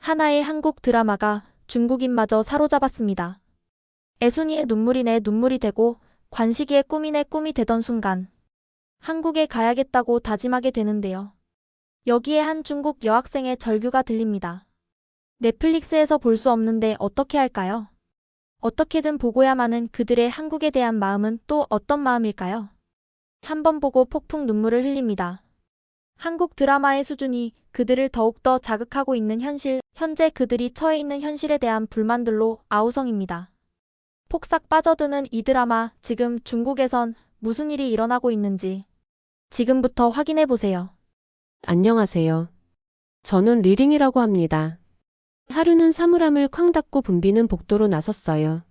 하나의 한국 드라마가 중국인마저 사로잡았습니다. 애순이의 눈물이 내 눈물이 되고 관식이의 꿈이 내 꿈이 되던 순간 한국에 가야겠다고 다짐하게 되는데요. 여기에 한 중국 여학생의 절규가 들립니다. 넷플릭스에서 볼 수 없는데 어떻게 할까요? 어떻게든 보고야만 하는 그들의 한국에 대한 마음은 또 어떤 마음일까요? 한번 보고 폭풍 눈물을 흘립니다. 한국 드라마의 수준이 그들을 더욱더 자극하고 있는 현실, 현재 그들이 처해 있는 현실에 대한 불만들로 아우성입니다. 폭삭 빠져드는 이 드라마, 지금 중국에선 무슨 일이 일어나고 있는지 지금부터 확인해보세요. 안녕하세요. 저는 리링이라고 합니다. 하루는 사물함을 쾅 닫고 붐비는 복도로 나섰어요.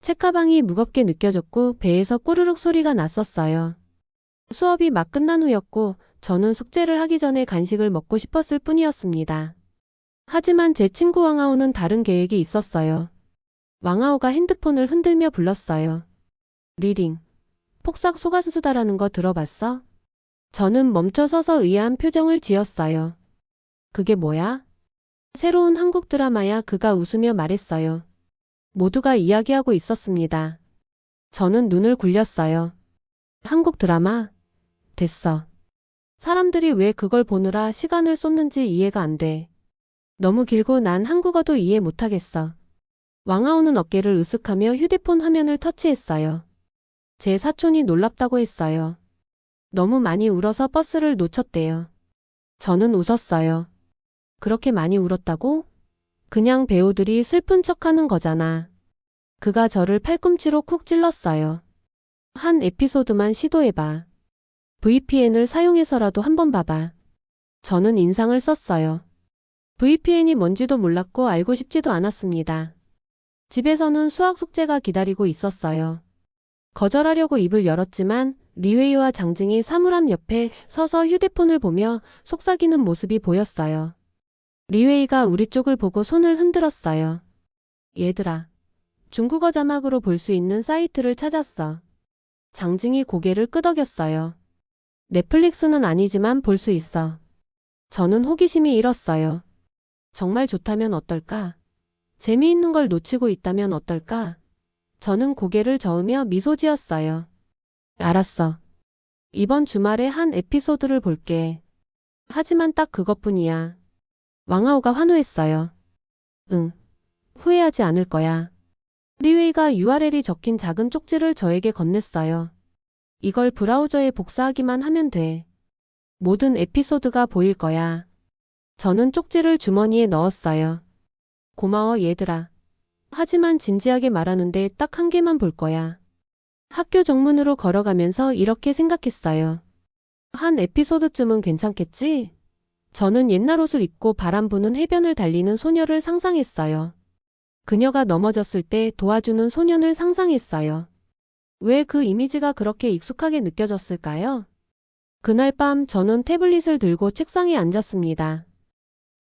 책가방이 무겁게 느껴졌고 배에서 꼬르륵 소리가 났었어요. 수업이 막 끝난 후였고 저는 숙제를 하기 전에 간식을 먹고 싶었을 뿐이었습니다. 하지만 제 친구 왕아오는 다른 계획이 있었어요. 왕아오가 핸드폰을 흔들며 불렀어요. 리링, 폭삭 소가수다라는 거 들어봤어? 저는 멈춰서서 의아한 표정을 지었어요. 그게 뭐야? 새로운 한국 드라마야. 그가 웃으며 말했어요. 모두가 이야기하고 있었습니다. 저는 눈을 굴렸어요. 한국 드라마? 됐어. 사람들이 왜 그걸 보느라 시간을 쏟는지 이해가 안 돼. 너무 길고 난 한국어도 이해 못하겠어. 왕아오는 어깨를 으쓱하며 휴대폰 화면을 터치했어요. 제 사촌이 놀랍다고 했어요. 너무 많이 울어서 버스를 놓쳤대요. 저는 웃었어요. 그렇게 많이 울었다고? 그냥 배우들이 슬픈 척하는 거잖아. 그가 저를 팔꿈치로 쿡 찔렀어요. 한 에피소드만 시도해봐. VPN을 사용해서라도 한번 봐봐. 저는 인상을 썼어요. VPN이 뭔지도 몰랐고 알고 싶지도 않았습니다. 집에서는 수학 숙제가 기다리고 있었어요. 거절하려고 입을 열었지만 리웨이와 장징이 사물함 옆에 서서 휴대폰을 보며 속삭이는 모습이 보였어요. 리웨이가 우리 쪽을 보고 손을 흔들었어요. 얘들아, 중국어 자막으로 볼 수 있는 사이트를 찾았어. 장징이 고개를 끄덕였어요. 넷플릭스는 아니지만 볼 수 있어. 저는 호기심이 일었어요. 정말 좋다면 어떨까? 재미있는 걸 놓치고 있다면 어떨까? 저는 고개를 저으며 미소 지었어요. 알았어. 이번 주말에 한 에피소드를 볼게. 하지만 딱 그것뿐이야. 왕아오가 환호했어요. 응. 후회하지 않을 거야. 리웨이가 URL이 적힌 작은 쪽지를 저에게 건넸어요. 이걸 브라우저에 복사하기만 하면 돼. 모든 에피소드가 보일 거야. 저는 쪽지를 주머니에 넣었어요. 고마워 얘들아. 하지만 진지하게 말하는데 딱 한 개만 볼 거야. 학교 정문으로 걸어가면서 이렇게 생각했어요. 한 에피소드쯤은 괜찮겠지? 저는 옛날 옷을 입고 바람 부는 해변을 달리는 소녀를 상상했어요. 그녀가 넘어졌을 때 도와주는 소년을 상상했어요. 왜 그 이미지가 그렇게 익숙하게 느껴졌을까요? 그날 밤 저는 태블릿을 들고 책상에 앉았습니다.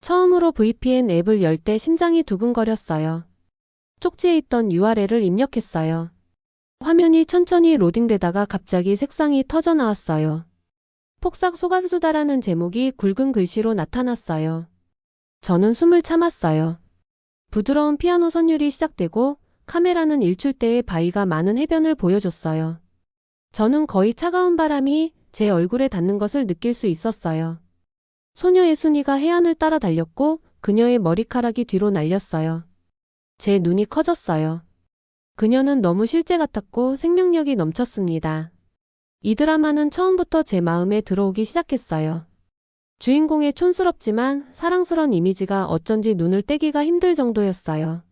처음으로 VPN 앱을 열 때 심장이 두근거렸어요. 쪽지에 있던 URL을 입력했어요. 화면이 천천히 로딩되다가 갑자기 색상이 터져 나왔어요. 폭삭 소가수다라는 제목이 굵은 글씨로 나타났어요. 저는 숨을 참았어요. 부드러운 피아노 선율이 시작되고 카메라는 일출대의 바위가 많은 해변을 보여줬어요. 저는 거의 차가운 바람이 제 얼굴에 닿는 것을 느낄 수 있었어요. 소녀 애순이가 해안을 따라 달렸고 그녀의 머리카락이 뒤로 날렸어요. 제 눈이 커졌어요. 그녀는 너무 실제 같았고 생명력이 넘쳤습니다. 이 드라마는 처음부터 제 마음에 들어오기 시작했어요. 주인공의 촌스럽지만 사랑스런 이미지가 어쩐지 눈을 떼기가 힘들 정도였어요.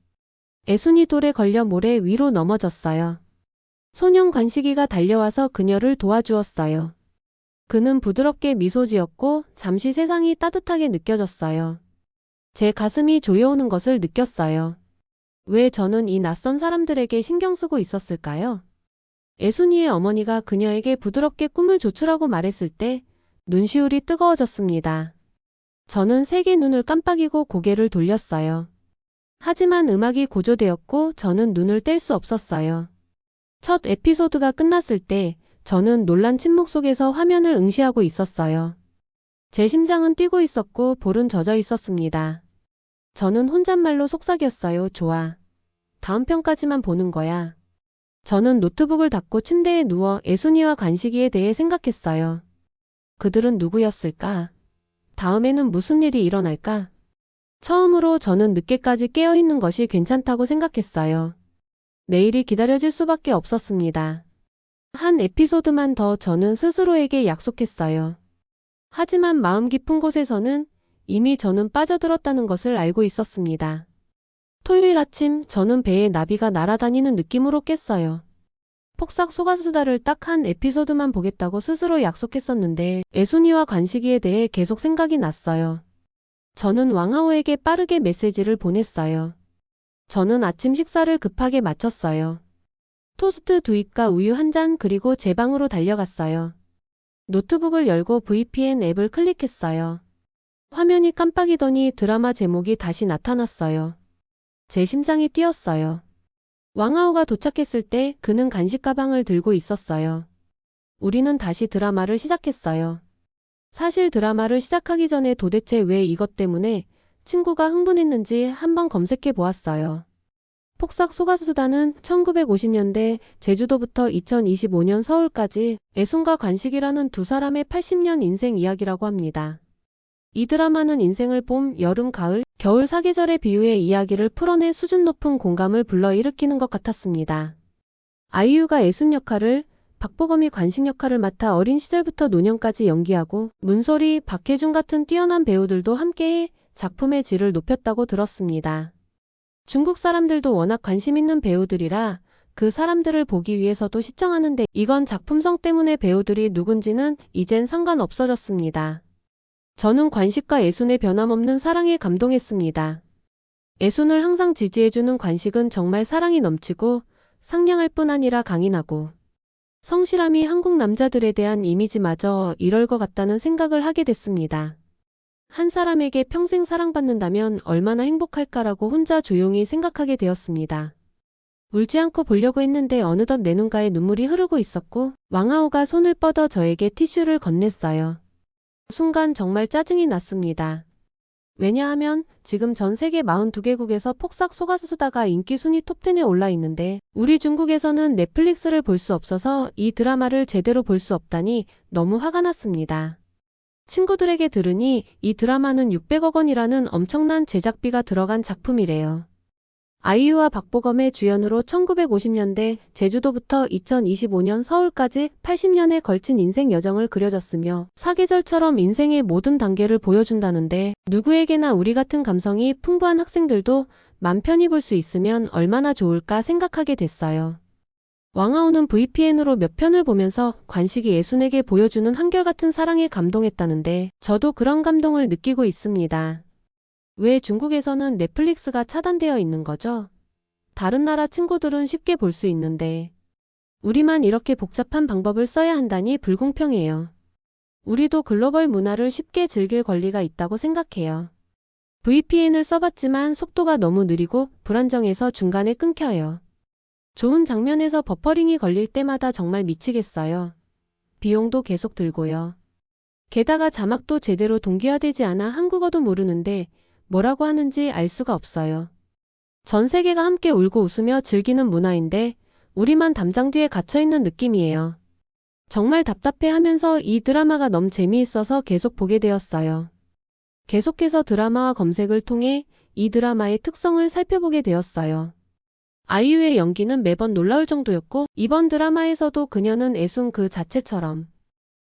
애순이 돌에 걸려 모래 위로 넘어졌어요. 소년 관식이가 달려와서 그녀를 도와주었어요. 그는 부드럽게 미소 지었고 잠시 세상이 따뜻하게 느껴졌어요. 제 가슴이 조여오는 것을 느꼈어요. 왜 저는 이 낯선 사람들에게 신경 쓰고 있었을까요? 애순이의 어머니가 그녀에게 부드럽게 꿈을 조추라고 말했을 때 눈시울이 뜨거워졌습니다. 저는 세게 눈을 깜빡이고 고개를 돌렸어요. 하지만 음악이 고조되었고 저는 눈을 뗄 수 없었어요. 첫 에피소드가 끝났을 때 저는 놀란 침묵 속에서 화면을 응시하고 있었어요. 제 심장은 뛰고 있었고 볼은 젖어 있었습니다. 저는 혼잣말로 속삭였어요. 좋아. 다음 편까지만 보는 거야. 저는 노트북을 닫고 침대에 누워 애순이와 관식이에 대해 생각했어요. 그들은 누구였을까? 다음에는 무슨 일이 일어날까? 처음으로 저는 늦게까지 깨어있는 것이 괜찮다고 생각했어요. 내일이 기다려질 수밖에 없었습니다. 한 에피소드만 더 저는 스스로에게 약속했어요. 하지만 마음 깊은 곳에서는 이미 저는 빠져들었다는 것을 알고 있었습니다. 토요일 아침 저는 배에 나비가 날아다니는 느낌으로 깼어요. 폭삭 소가수다를 딱 한 에피소드만 보겠다고 스스로 약속했었는데 애순이와 관식이에 대해 계속 생각이 났어요. 저는 왕하오에게 빠르게 메시지를 보냈어요. 저는 아침 식사를 급하게 마쳤어요. 토스트 2입과 우유 한 잔 그리고 제 방으로 달려갔어요. 노트북을 열고 VPN 앱을 클릭했어요. 화면이 깜빡이더니 드라마 제목이 다시 나타났어요. 제 심장이 뛰었어요. 왕하오가 도착했을 때 그는 간식 가방을 들고 있었어요. 우리는 다시 드라마를 시작했어요. 사실 드라마를 시작하기 전에 도대체 왜 이것 때문에 친구가 흥분했는지 한번 검색해 보았어요. 폭삭 소가수다는 1950년대 제주도부터 2025년 서울까지 애순과 관식이라는 두 사람의 80년 인생 이야기라고 합니다. 이 드라마는 인생을 봄, 여름, 가을, 겨울 사계절에 비유해 이야기를 풀어내 수준 높은 공감을 불러일으키는 것 같았습니다. 아이유가 애순 역할을, 박보검이 관식 역할을 맡아 어린 시절부터 노년까지 연기하고 문소리, 박해준 같은 뛰어난 배우들도 함께해 작품의 질을 높였다고 들었습니다. 중국 사람들도 워낙 관심 있는 배우들이라 그 사람들을 보기 위해서도 시청하는데 이건 작품성 때문에 배우들이 누군지는 이젠 상관없어졌습니다. 저는 관식과 애순의 변함없는 사랑에 감동했습니다. 애순을 항상 지지해주는 관식은 정말 사랑이 넘치고 상냥할 뿐 아니라 강인하고 성실함이 한국 남자들에 대한 이미지마저 이럴 것 같다는 생각을 하게 됐습니다. 한 사람에게 평생 사랑받는다면 얼마나 행복할까라고 혼자 조용히 생각하게 되었습니다. 울지 않고 보려고 했는데 어느덧 내 눈가에 눈물이 흐르고 있었고 왕하오가 손을 뻗어 저에게 티슈를 건넸어요. 순간 정말 짜증이 났습니다. 왜냐하면 지금 전 세계 42개국에서 폭삭 소가수다가 인기 순위 톱10에 올라 있는데 우리 중국에서는 넷플릭스를 볼 수 없어서 이 드라마를 제대로 볼 수 없다니 너무 화가 났습니다. 친구들에게 들으니 이 드라마는 600억 원이라는 엄청난 제작비가 들어간 작품이래요. 아이유와 박보검의 주연으로 1950년대 제주도부터 2025년 서울까지 80년에 걸친 인생 여정을 그려졌으며 사계절처럼 인생의 모든 단계를 보여준다는데 누구에게나 우리 같은 감성이 풍부한 학생들도 맘 편히 볼 수 있으면 얼마나 좋을까 생각하게 됐어요. 왕하오는 VPN으로 몇 편을 보면서 관식이 애순에게 보여주는 한결같은 사랑에 감동했다는데 저도 그런 감동을 느끼고 있습니다. 왜 중국에서는 넷플릭스가 차단되어 있는 거죠? 다른 나라 친구들은 쉽게 볼 수 있는데 우리만 이렇게 복잡한 방법을 써야 한다니 불공평해요. 우리도 글로벌 문화를 쉽게 즐길 권리가 있다고 생각해요. VPN을 써봤지만 속도가 너무 느리고 불안정해서 중간에 끊겨요. 좋은 장면에서 버퍼링이 걸릴 때마다 정말 미치겠어요. 비용도 계속 들고요. 게다가 자막도 제대로 동기화되지 않아 한국어도 모르는데 뭐라고 하는지 알 수가 없어요. 전 세계가 함께 울고 웃으며 즐기는 문화인데 우리만 담장 뒤에 갇혀있는 느낌이에요. 정말 답답해하면서 이 드라마가 너무 재미있어서 계속 보게 되었어요. 계속해서 드라마와 검색을 통해 이 드라마의 특성을 살펴보게 되었어요. 아이유의 연기는 매번 놀라울 정도였고 이번 드라마에서도 그녀는 애순 그 자체처럼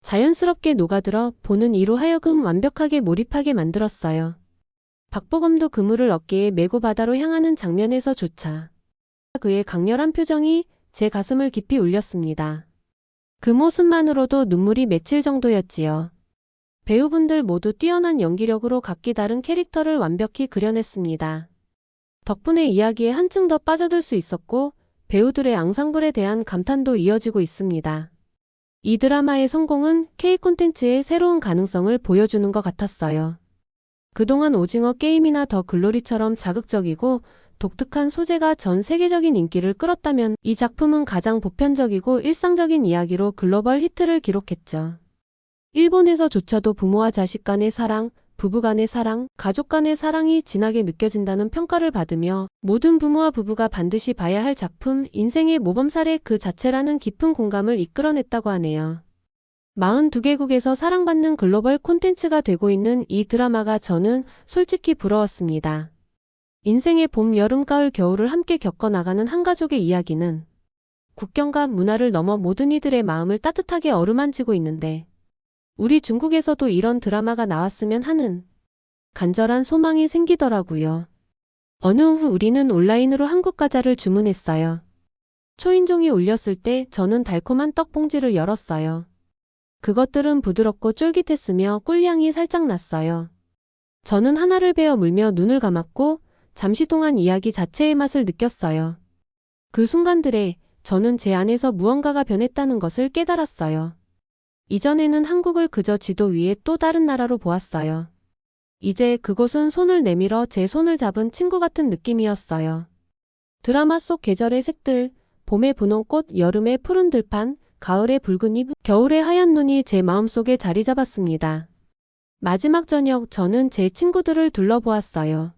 자연스럽게 녹아들어 보는 이로 하여금 완벽하게 몰입하게 만들었어요. 박보검도 그물을 어깨에 메고 바다로 향하는 장면에서조차 그의 강렬한 표정이 제 가슴을 깊이 울렸습니다. 그 모습만으로도 눈물이 맺힐 정도였지요. 배우분들 모두 뛰어난 연기력으로 각기 다른 캐릭터를 완벽히 그려냈습니다. 덕분에 이야기에 한층 더 빠져들 수 있었고 배우들의 앙상블에 대한 감탄도 이어지고 있습니다. 이 드라마의 성공은 K 콘텐츠의 새로운 가능성을 보여주는 것 같았어요. 그동안 오징어 게임이나 더 글로리처럼 자극적이고 독특한 소재가 전 세계적인 인기를 끌었다면 이 작품은 가장 보편적이고 일상적인 이야기로 글로벌 히트를 기록했죠. 일본에서조차도 부모와 자식 간의 사랑, 부부간의 사랑, 가족간의 사랑이 진하게 느껴진다는 평가를 받으며 모든 부모와 부부가 반드시 봐야 할 작품, 인생의 모범 사례 그 자체라는 깊은 공감을 이끌어냈다고 하네요. 42개국에서 사랑받는 글로벌 콘텐츠가 되고 있는 이 드라마가 저는 솔직히 부러웠습니다. 인생의 봄, 여름, 가을, 겨울을 함께 겪어나가는 한 가족의 이야기는 국경과 문화를 넘어 모든 이들의 마음을 따뜻하게 어루만지고 있는데 우리 중국에서도 이런 드라마가 나왔으면 하는 간절한 소망이 생기더라고요. 어느 오후 우리는 온라인으로 한국 과자를 주문했어요. 초인종이 울렸을 때 저는 달콤한 떡 봉지를 열었어요. 그것들은 부드럽고 쫄깃했으며 꿀향이 살짝 났어요. 저는 하나를 베어 물며 눈을 감았고 잠시 동안 이야기 자체의 맛을 느꼈어요. 그 순간들에 저는 제 안에서 무언가가 변했다는 것을 깨달았어요. 이전에는 한국을 그저 지도 위에 또 다른 나라로 보았어요. 이제 그곳은 손을 내밀어 제 손을 잡은 친구 같은 느낌이었어요. 드라마 속 계절의 색들, 봄의 분홍꽃, 여름의 푸른 들판, 가을의 붉은 잎, 겨울의 하얀 눈이 제 마음속에 자리 잡았습니다. 마지막 저녁 저는 제 친구들을 둘러보았어요.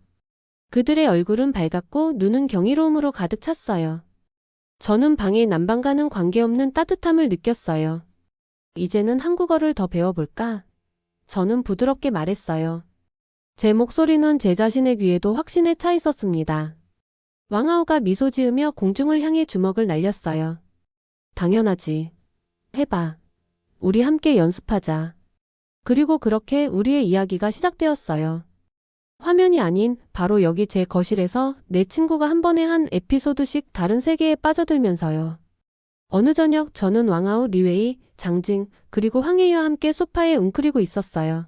그들의 얼굴은 밝았고 눈은 경이로움으로 가득 찼어요. 저는 방의 난방과는 관계없는 따뜻함을 느꼈어요. 이제는 한국어를 더 배워볼까? 저는 부드럽게 말했어요. 제 목소리는 제 자신의 귀에도 확신에 차 있었습니다. 왕아우가 미소 지으며 공중을 향해 주먹을 날렸어요. 당연하지. 해봐. 우리 함께 연습하자. 그리고 그렇게 우리의 이야기가 시작되었어요. 화면이 아닌 바로 여기 제 거실에서 내 친구가 한 번에 한 에피소드씩 다른 세계에 빠져들면서요. 어느 저녁 저는 왕아우, 리웨이, 장징, 그리고 황혜희와 함께 소파에 웅크리고 있었어요.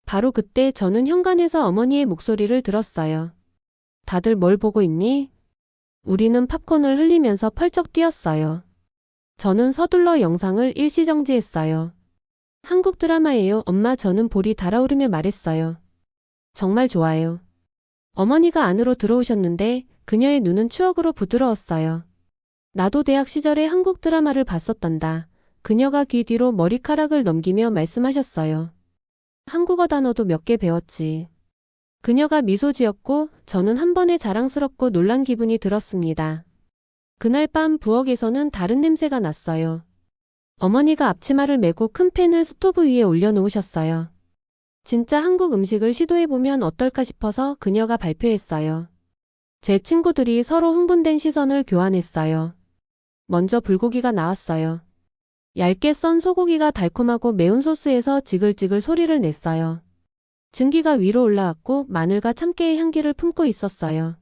바로 그때 저는 현관에서 어머니의 목소리를 들었어요. 다들 뭘 보고 있니? 우리는 팝콘을 흘리면서 펄쩍 뛰었어요. 저는 서둘러 영상을 일시정지했어요. 한국 드라마예요, 엄마. 저는 볼이 달아오르며 말했어요. 정말 좋아요. 어머니가 안으로 들어오셨는데 그녀의 눈은 추억으로 부드러웠어요. 나도 대학 시절에 한국 드라마를 봤었단다. 그녀가 귀 뒤로 머리카락을 넘기며 말씀하셨어요. 한국어 단어도 몇 개 배웠지. 그녀가 미소 지었고 저는 한 번에 자랑스럽고 놀란 기분이 들었습니다. 그날 밤 부엌에서는 다른 냄새가 났어요. 어머니가 앞치마를 메고 큰 팬을 스토브 위에 올려놓으셨어요. 진짜 한국 음식을 시도해보면 어떨까 싶어서 그녀가 발표했어요. 제 친구들이 서로 흥분된 시선을 교환했어요. 먼저 불고기가 나왔어요. 얇게 썬 소고기가 달콤하고 매운 소스에서 지글지글 소리를 냈어요. 증기가 위로 올라왔고 마늘과 참깨의 향기를 품고 있었어요.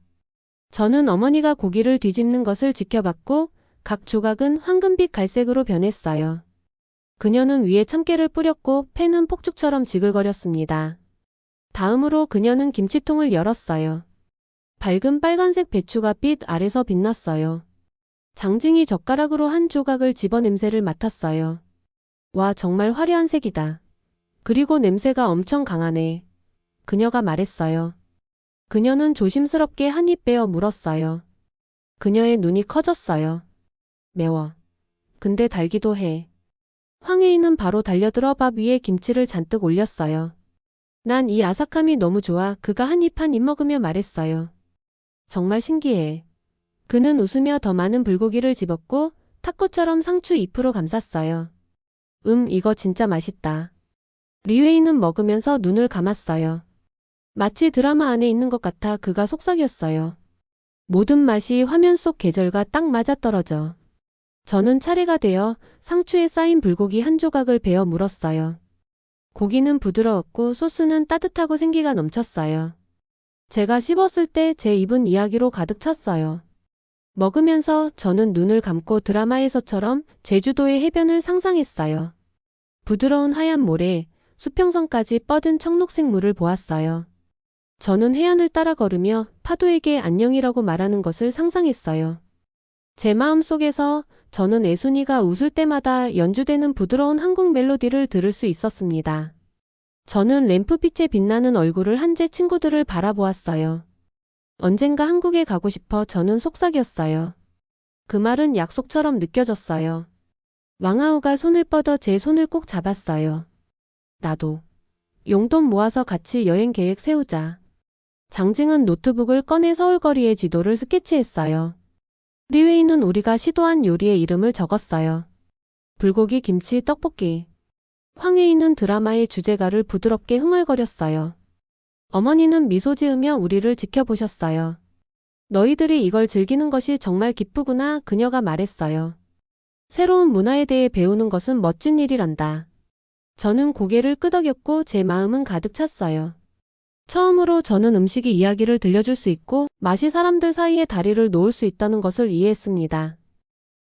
저는 어머니가 고기를 뒤집는 것을 지켜봤고 각 조각은 황금빛 갈색으로 변했어요. 그녀는 위에 참깨를 뿌렸고 팬은 폭죽처럼 지글거렸습니다. 다음으로 그녀는 김치통을 열었어요. 밝은 빨간색 배추가 빛 아래서 빛났어요. 장징이 젓가락으로 한 조각을 집어 냄새를 맡았어요. 와, 정말 화려한 색이다. 그리고 냄새가 엄청 강하네. 그녀가 말했어요. 그녀는 조심스럽게 한 입 빼어 물었어요. 그녀의 눈이 커졌어요. 매워. 근데 달기도 해. 황혜인은 바로 달려들어 밥 위에 김치를 잔뜩 올렸어요. 난 이 아삭함이 너무 좋아. 그가 한 입 먹으며 말했어요. 정말 신기해. 그는 웃으며 더 많은 불고기를 집었고 타코처럼 상추 잎으로 감쌌어요. 이거 진짜 맛있다. 리웨이는 먹으면서 눈을 감았어요. 마치 드라마 안에 있는 것 같아 그가 속삭였어요. 모든 맛이 화면 속 계절과 딱 맞아떨어져. 저는 차례가 되어 상추에 쌓인 불고기 한 조각을 베어 물었어요. 고기는 부드러웠고 소스는 따뜻하고 생기가 넘쳤어요. 제가 씹었을 때 제 입은 이야기로 가득 찼어요. 먹으면서 저는 눈을 감고 드라마에서처럼 제주도의 해변을 상상했어요. 부드러운 하얀 모래, 수평선까지 뻗은 청록색 물을 보았어요. 저는 해안을 따라 걸으며 파도에게 안녕이라고 말하는 것을 상상했어요. 제 마음속에서 저는 애순이가 웃을 때마다 연주되는 부드러운 한국 멜로디를 들을 수 있었습니다. 저는 램프빛에 빛나는 얼굴을 한 제 친구들을 바라보았어요. 언젠가 한국에 가고 싶어 저는 속삭였어요. 그 말은 약속처럼 느껴졌어요. 왕아우가 손을 뻗어 제 손을 꼭 잡았어요. 나도. 용돈 모아서 같이 여행 계획 세우자. 장징은 노트북을 꺼내 서울거리의 지도를 스케치했어요. 리웨이는 우리가 시도한 요리의 이름을 적었어요. 불고기, 김치, 떡볶이. 황혜인은 드라마의 주제가를 부드럽게 흥얼거렸어요. 어머니는 미소 지으며 우리를 지켜보셨어요. 너희들이 이걸 즐기는 것이 정말 기쁘구나, 그녀가 말했어요. 새로운 문화에 대해 배우는 것은 멋진 일이란다. 저는 고개를 끄덕였고 제 마음은 가득 찼어요. 처음으로 저는 음식이 이야기를 들려줄 수 있고 맛이 사람들 사이에 다리를 놓을 수 있다는 것을 이해했습니다.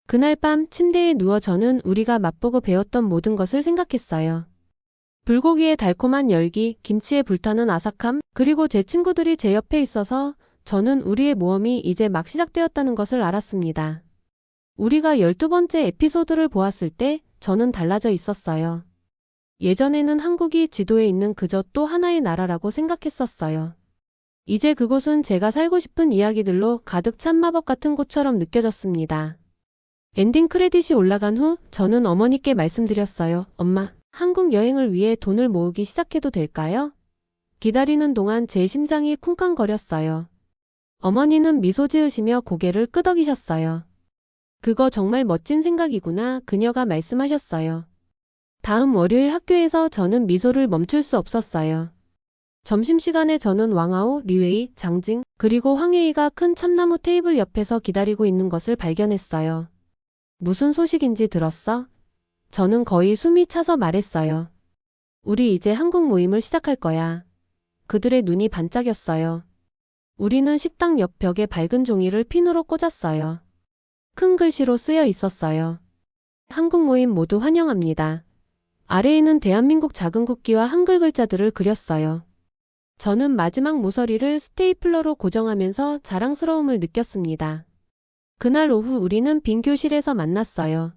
그날 밤 침대에 누워 저는 우리가 맛보고 배웠던 모든 것을 생각했어요. 불고기의 달콤한 열기, 김치의 불타는 아삭함, 그리고 제 친구들이 제 옆에 있어서 저는 우리의 모험이 이제 막 시작되었다는 것을 알았습니다. 우리가 12번째 에피소드를 보았을 때 저는 달라져 있었어요. 예전에는 한국이 지도에 있는 그저 또 하나의 나라라고 생각했었어요. 이제 그곳은 제가 살고 싶은 이야기들로 가득 찬 마법 같은 곳처럼 느껴졌습니다. 엔딩 크레딧이 올라간 후 저는 어머니께 말씀드렸어요. 엄마, 한국 여행을 위해 돈을 모으기 시작해도 될까요? 기다리는 동안 제 심장이 쿵쾅거렸어요. 어머니는 미소 지으시며 고개를 끄덕이셨어요. 그거 정말 멋진 생각이구나, 그녀가 말씀하셨어요. 다음 월요일 학교에서 저는 미소를 멈출 수 없었어요. 점심시간에 저는 왕아오, 리웨이, 장징, 그리고 황혜이가 큰 참나무 테이블 옆에서 기다리고 있는 것을 발견했어요. 무슨 소식인지 들었어? 저는 거의 숨이 차서 말했어요. 우리 이제 한국 모임을 시작할 거야. 그들의 눈이 반짝였어요. 우리는 식당 옆 벽에 밝은 종이를 핀으로 꽂았어요. 큰 글씨로 쓰여 있었어요. 한국 모임 모두 환영합니다. 아래에는 대한민국 작은 국기와 한글 글자들을 그렸어요. 저는 마지막 모서리를 스테이플러로 고정하면서 자랑스러움을 느꼈습니다. 그날 오후 우리는 빈 교실에서 만났어요.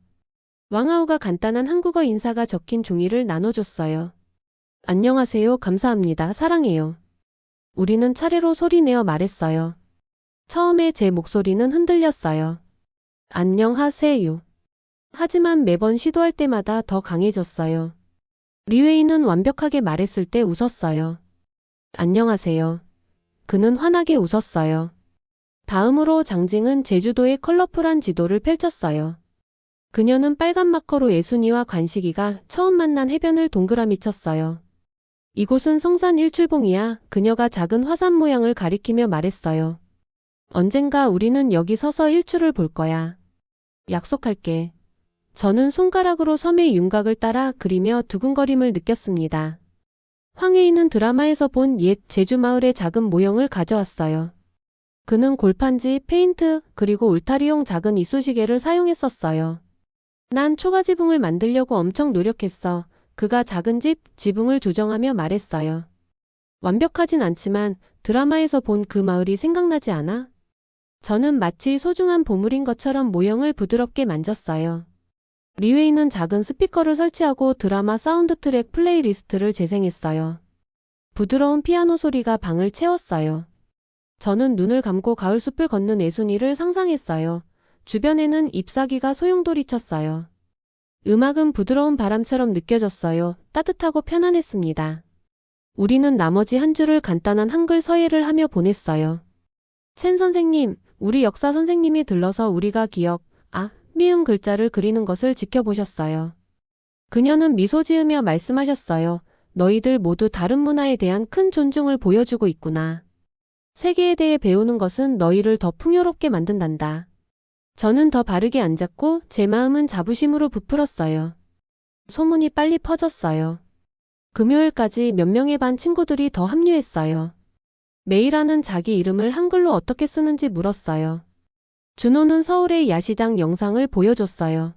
왕아오가 간단한 한국어 인사가 적힌 종이를 나눠줬어요. 안녕하세요, 감사합니다, 사랑해요. 우리는 차례로 소리내어 말했어요. 처음에 제 목소리는 흔들렸어요. 안녕하세요. 하지만 매번 시도할 때마다 더 강해졌어요. 리웨이는 완벽하게 말했을 때 웃었어요. 안녕하세요. 그는 환하게 웃었어요. 다음으로 장징은 제주도의 컬러풀한 지도를 펼쳤어요. 그녀는 빨간 마커로 예순이와 관식이가 처음 만난 해변을 동그라미 쳤어요. 이곳은 성산 일출봉이야, 그녀가 작은 화산 모양을 가리키며 말했어요. 언젠가 우리는 여기 서서 일출을 볼 거야. 약속할게. 저는 손가락으로 섬의 윤곽을 따라 그리며 두근거림을 느꼈습니다. 황혜인은 드라마에서 본 옛 제주 마을의 작은 모형을 가져왔어요. 그는 골판지, 페인트, 그리고 울타리용 작은 이쑤시개를 사용했었어요. 난 초가지붕을 만들려고 엄청 노력했어. 그가 작은 지붕을 조정하며 말했어요. 완벽하진 않지만 드라마에서 본 그 마을이 생각나지 않아? 저는 마치 소중한 보물인 것처럼 모형을 부드럽게 만졌어요. 리웨이는 작은 스피커를 설치하고 드라마 사운드 트랙 플레이리스트를 재생했어요. 부드러운 피아노 소리가 방을 채웠어요. 저는 눈을 감고 가을숲을 걷는 애순이를 상상했어요. 주변에는 잎사귀가 소용돌이쳤어요. 음악은 부드러운 바람처럼 느껴졌어요. 따뜻하고 편안했습니다. 우리는 나머지 한 주를 간단한 한글 서예를 하며 보냈어요. 첸 선생님, 우리 역사 선생님이 들러서 우리가 미음 글자를 그리는 것을 지켜보셨어요. 그녀는 미소 지으며 말씀하셨어요. 너희들 모두 다른 문화에 대한 큰 존중을 보여주고 있구나. 세계에 대해 배우는 것은 너희를 더 풍요롭게 만든단다. 저는 더 바르게 앉았고 제 마음은 자부심으로 부풀었어요. 소문이 빨리 퍼졌어요. 금요일까지 몇 명의 반 친구들이 더 합류했어요. 메이라는 자기 이름을 한글로 어떻게 쓰는지 물었어요. 준호는 서울의 야시장 영상을 보여줬어요.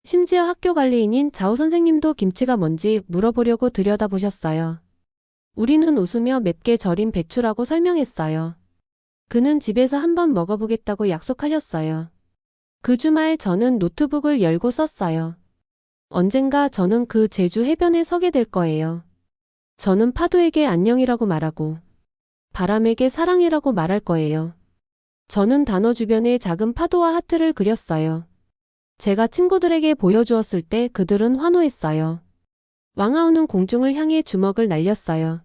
심지어 학교 관리인인 자오 선생님도 김치가 뭔지 물어보려고 들여다보셨어요. 우리는 웃으며 맵게 절인 배추라고 설명했어요. 그는 집에서 한번 먹어보겠다고 약속하셨어요. 그 주말 저는 노트북을 열고 썼어요. 언젠가 저는 그 제주 해변에 서게 될 거예요. 저는 파도에게 안녕이라고 말하고 바람에게 사랑이라고 말할 거예요. 저는 단어 주변에 작은 파도와 하트를 그렸어요. 제가 친구들에게 보여주었을 때 그들은 환호했어요. 왕아우는 공중을 향해 주먹을 날렸어요.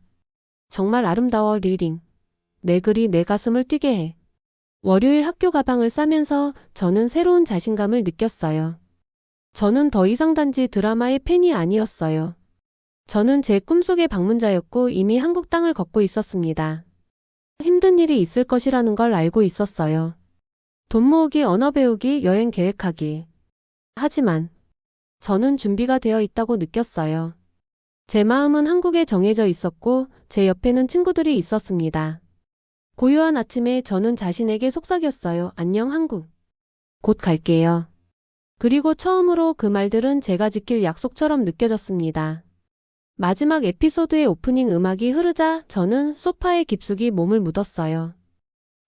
정말 아름다워, 리링. 내 글이 내 가슴을 뛰게 해. 월요일 학교 가방을 싸면서 저는 새로운 자신감을 느꼈어요. 저는 더 이상 단지 드라마의 팬이 아니었어요. 저는 제 꿈속의 방문자였고 이미 한국 땅을 걷고 있었습니다. 힘든 일이 있을 것이라는 걸 알고 있었어요. 돈 모으기, 언어 배우기, 여행 계획하기. 하지만 저는 준비가 되어 있다고 느꼈어요. 제 마음은 한국에 정해져 있었고 제 옆에는 친구들이 있었습니다. 고요한 아침에 저는 자신에게 속삭였어요. 안녕 한국. 곧 갈게요. 그리고 처음으로 그 말들은 제가 지킬 약속처럼 느껴졌습니다. 마지막 에피소드의 오프닝 음악이 흐르자 저는 소파에 깊숙이 몸을 묻었어요.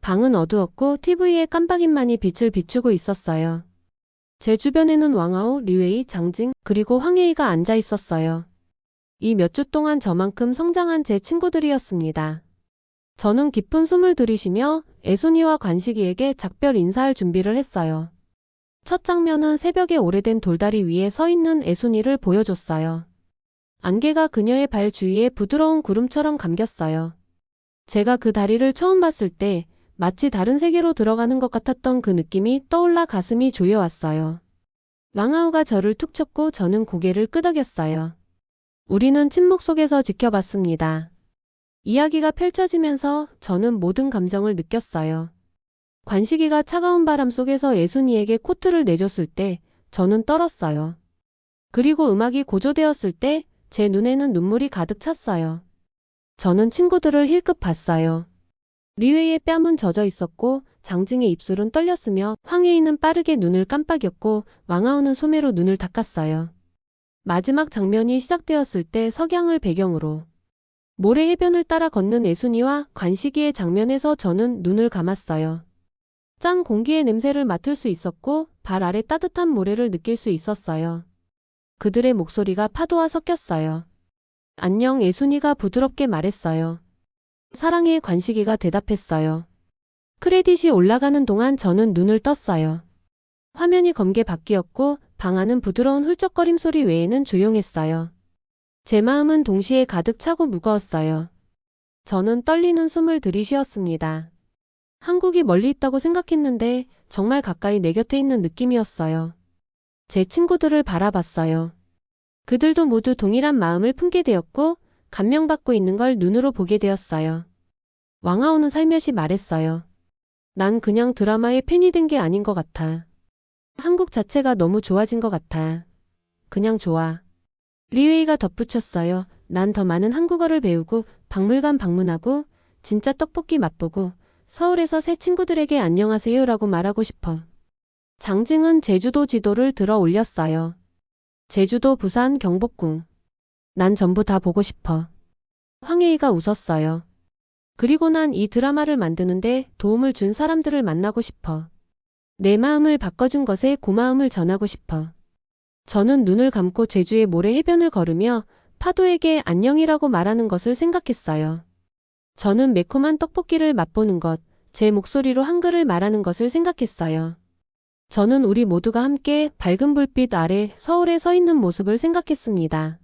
방은 어두웠고 TV에 깜빡임만이 빛을 비추고 있었어요. 제 주변에는 왕아우, 리웨이, 장징, 그리고 황혜이가 앉아 있었어요. 이 몇 주 동안 저만큼 성장한 제 친구들이었습니다. 저는 깊은 숨을 들이쉬며 애순이와 관식이에게 작별 인사할 준비를 했어요. 첫 장면은 새벽에 오래된 돌다리 위에 서 있는 애순이를 보여줬어요. 안개가 그녀의 발 주위에 부드러운 구름처럼 감겼어요. 제가 그 다리를 처음 봤을 때 마치 다른 세계로 들어가는 것 같았던 그 느낌이 떠올라 가슴이 조여왔어요. 왕아우가 저를 툭 쳤고 저는 고개를 끄덕였어요. 우리는 침묵 속에서 지켜봤습니다. 이야기가 펼쳐지면서 저는 모든 감정을 느꼈어요. 관식이가 차가운 바람 속에서 예순이에게 코트를 내줬을 때 저는 떨었어요. 그리고 음악이 고조되었을 때 제 눈에는 눈물이 가득 찼어요. 저는 친구들을 힐끗 봤어요. 리웨이의 뺨은 젖어 있었고 장징의 입술은 떨렸으며 황혜인은 빠르게 눈을 깜빡였고 왕아우는 소매로 눈을 닦았어요. 마지막 장면이 시작되었을 때 석양을 배경으로 모래 해변을 따라 걷는 애순이와 관식이의 장면에서 저는 눈을 감았어요. 짠 공기의 냄새를 맡을 수 있었고 발 아래 따뜻한 모래를 느낄 수 있었어요. 그들의 목소리가 파도와 섞였어요. 안녕, 애순이가 부드럽게 말했어요. 사랑해, 관식이가 대답했어요. 크레딧이 올라가는 동안 저는 눈을 떴어요. 화면이 검게 바뀌었고 방 안은 부드러운 훌쩍거림 소리 외에는 조용했어요. 제 마음은 동시에 가득 차고 무거웠어요. 저는 떨리는 숨을 들이쉬었습니다. 한국이 멀리 있다고 생각했는데 정말 가까이 내 곁에 있는 느낌이었어요. 제 친구들을 바라봤어요. 그들도 모두 동일한 마음을 품게 되었고 감명받고 있는 걸 눈으로 보게 되었어요. 왕아오는 살며시 말했어요. 난 그냥 드라마의 팬이 된 게 아닌 것 같아. 한국 자체가 너무 좋아진 것 같아. 그냥 좋아. 리웨이가 덧붙였어요. 난 더 많은 한국어를 배우고 박물관 방문하고 진짜 떡볶이 맛보고 서울에서 새 친구들에게 안녕하세요라고 말하고 싶어. 장징은 제주도 지도를 들어 올렸어요. 제주도, 부산, 경복궁. 난 전부 다 보고 싶어. 황혜이가 웃었어요. 그리고 난 이 드라마를 만드는데 도움을 준 사람들을 만나고 싶어. 내 마음을 바꿔준 것에 고마움을 전하고 싶어. 저는 눈을 감고 제주의 모래 해변을 걸으며 파도에게 안녕이라고 말하는 것을 생각했어요. 저는 매콤한 떡볶이를 맛보는 것, 제 목소리로 한글을 말하는 것을 생각했어요. 저는 우리 모두가 함께 밝은 불빛 아래 서울에 서 있는 모습을 생각했습니다.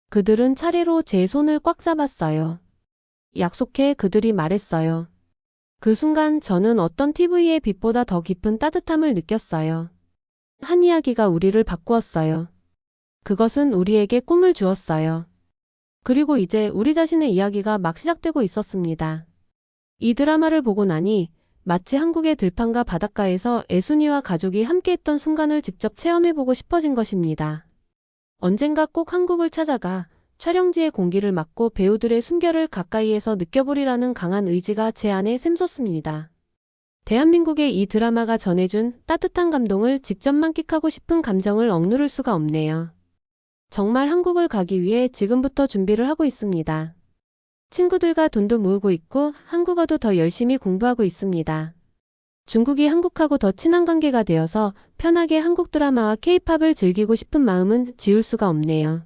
그들은 차례로 제 손을 꽉 잡았어요. 약속해, 그들이 말했어요. 그 순간 저는 어떤 TV의 빛보다 더 깊은 따뜻함을 느꼈어요. 한 이야기가 우리를 바꾸었어요. 그것은 우리에게 꿈을 주었어요. 그리고 이제 우리 자신의 이야기가 막 시작되고 있었습니다. 이 드라마를 보고 나니 마치 한국의 들판과 바닷가에서 애순이와 가족이 함께했던 순간을 직접 체험해보고 싶어진 것입니다. 언젠가 꼭 한국을 찾아가 촬영지의 공기를 맡고 배우들의 숨결을 가까이에서 느껴보리라는 강한 의지가 제 안에 샘솟습니다. 대한민국의 이 드라마가 전해준 따뜻한 감동을 직접 만끽하고 싶은 감정을 억누를 수가 없네요. 정말 한국을 가기 위해 지금부터 준비를 하고 있습니다. 친구들과 돈도 모으고 있고 한국어도 더 열심히 공부하고 있습니다. 중국이 한국하고 더 친한 관계가 되어서 편하게 한국 드라마와 K-팝을 즐기고 싶은 마음은 지울 수가 없네요.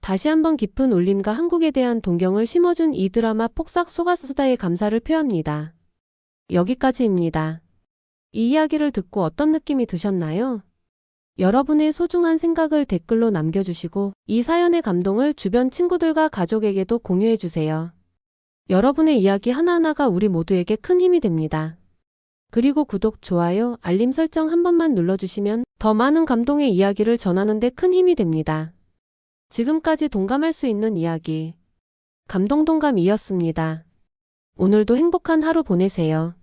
다시 한번 깊은 울림과 한국에 대한 동경을 심어준 이 드라마 폭삭 속았수다에 감사를 표합니다. 여기까지입니다. 이 이야기를 듣고 어떤 느낌이 드셨나요? 여러분의 소중한 생각을 댓글로 남겨주시고 이 사연의 감동을 주변 친구들과 가족에게도 공유해주세요. 여러분의 이야기 하나하나가 우리 모두에게 큰 힘이 됩니다. 그리고 구독, 좋아요, 알림 설정 한 번만 눌러주시면 더 많은 감동의 이야기를 전하는 데 큰 힘이 됩니다. 지금까지 동감할 수 있는 이야기 감동동감이었습니다. 오늘도 행복한 하루 보내세요.